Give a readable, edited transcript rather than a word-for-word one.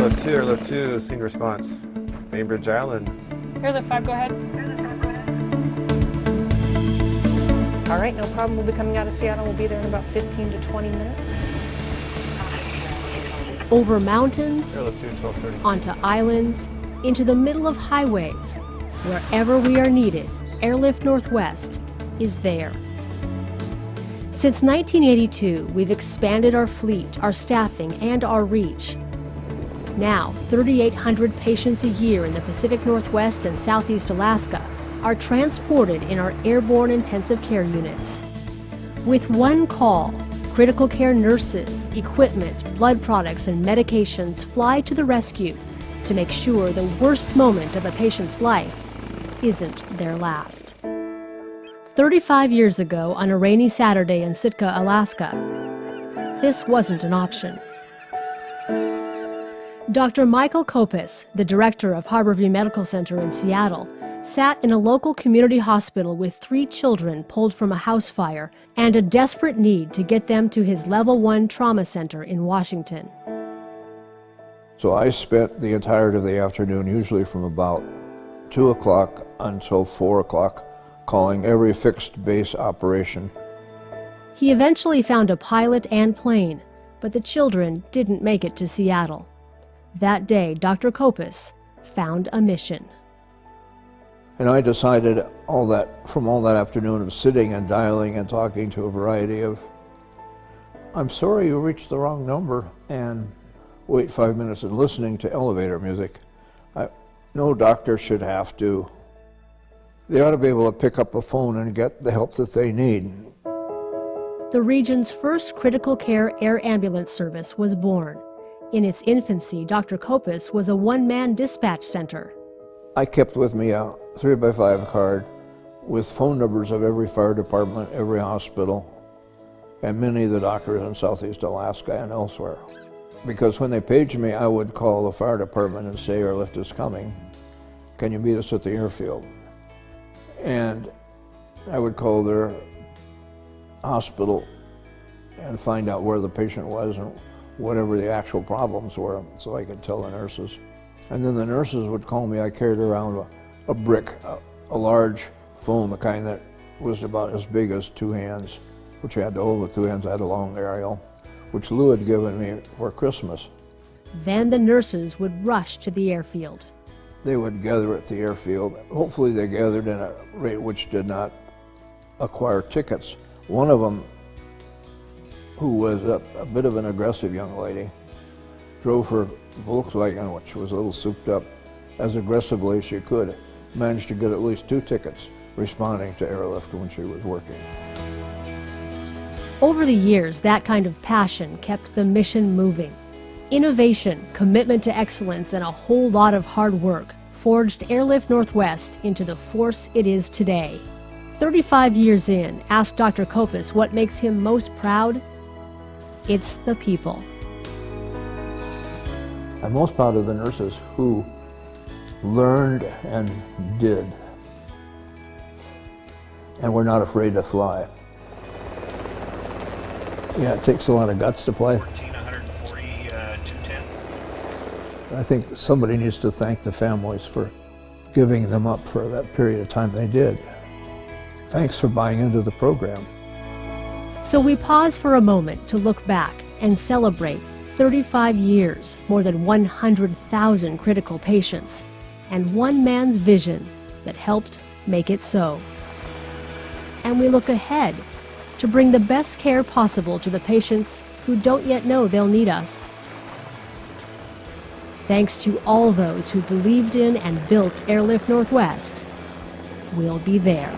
Airlift 2, scene response. Bainbridge Island. Airlift 5, go ahead. All right, no problem. We'll be coming out of Seattle. We'll be there in about 15 to 20 minutes. Over mountains, Airlift 2, 12:30. onto islands, into the middle of highways. Wherever we are needed, Airlift Northwest is there. Since 1982, we've expanded our fleet, our staffing, and our reach. Now, 3,800 patients a year in the Pacific Northwest and Southeast Alaska are transported in our airborne intensive care units. With one call, critical care nurses, equipment, blood products, and medications fly to the rescue to make sure the worst moment of a patient's life isn't their last. 35 years ago, on a rainy Saturday in Sitka, Alaska, this wasn't an option. Dr. Michael Kopis, the director of Harborview Medical Center in Seattle, sat in a local community hospital with 3 children pulled from a house fire and a desperate need to get them to his Level 1 trauma center in Washington. So I spent the entirety of the afternoon, usually from about 2 o'clock until 4 o'clock, calling every fixed base operation. He eventually found a pilot and plane, but the children didn't make it to Seattle. That day, Dr. Kopis found a mission. And I decided from all that afternoon of sitting and dialing and talking to a variety of, I'm sorry you reached the wrong number, and wait 5 minutes and listening to elevator music. No doctor should have to. They ought to be able to pick up a phone and get the help that they need. The region's first critical care air ambulance service was born. In its infancy, Dr. Kopis was a one-man dispatch center. I kept with me a 3x5 card with phone numbers of every fire department, every hospital, and many of the doctors in Southeast Alaska and elsewhere. Because when they paged me, I would call the fire department and say, "Airlift is coming. Can you meet us at the airfield?" And I would call their hospital and find out where the patient was and whatever the actual problems were, so I could tell the nurses. And then the nurses would call me. I carried around a brick, a large phone, the kind that was about as big as 2 hands, which I had to hold with 2 hands. I had a long aerial, which Lou had given me for Christmas. Then the nurses would rush to the airfield. They would gather at the airfield. Hopefully they gathered in a rate which did not acquire tickets. One of them, who was a bit of an aggressive young lady, drove her Volkswagen, which was a little souped up, as aggressively as she could, managed to get at least 2 tickets responding to airlift when she was working. Over the years, that kind of passion kept the mission moving. Innovation, commitment to excellence, and a whole lot of hard work forged Airlift Northwest into the force it is today. 35 years in, ask Dr. Kopis what makes him most proud. It's the people. I'm most proud of the nurses who learned and did, and were not afraid to fly. Yeah, it takes a lot of guts to fly. 1,440, 210. I think somebody needs to thank the families for giving them up for that period of time they did. Thanks for buying into the program. So we pause for a moment to look back and celebrate 35 years, more than 100,000 critical patients, and one man's vision that helped make it so. And we look ahead to bring the best care possible to the patients who don't yet know they'll need us. Thanks to all those who believed in and built Airlift Northwest, we'll be there.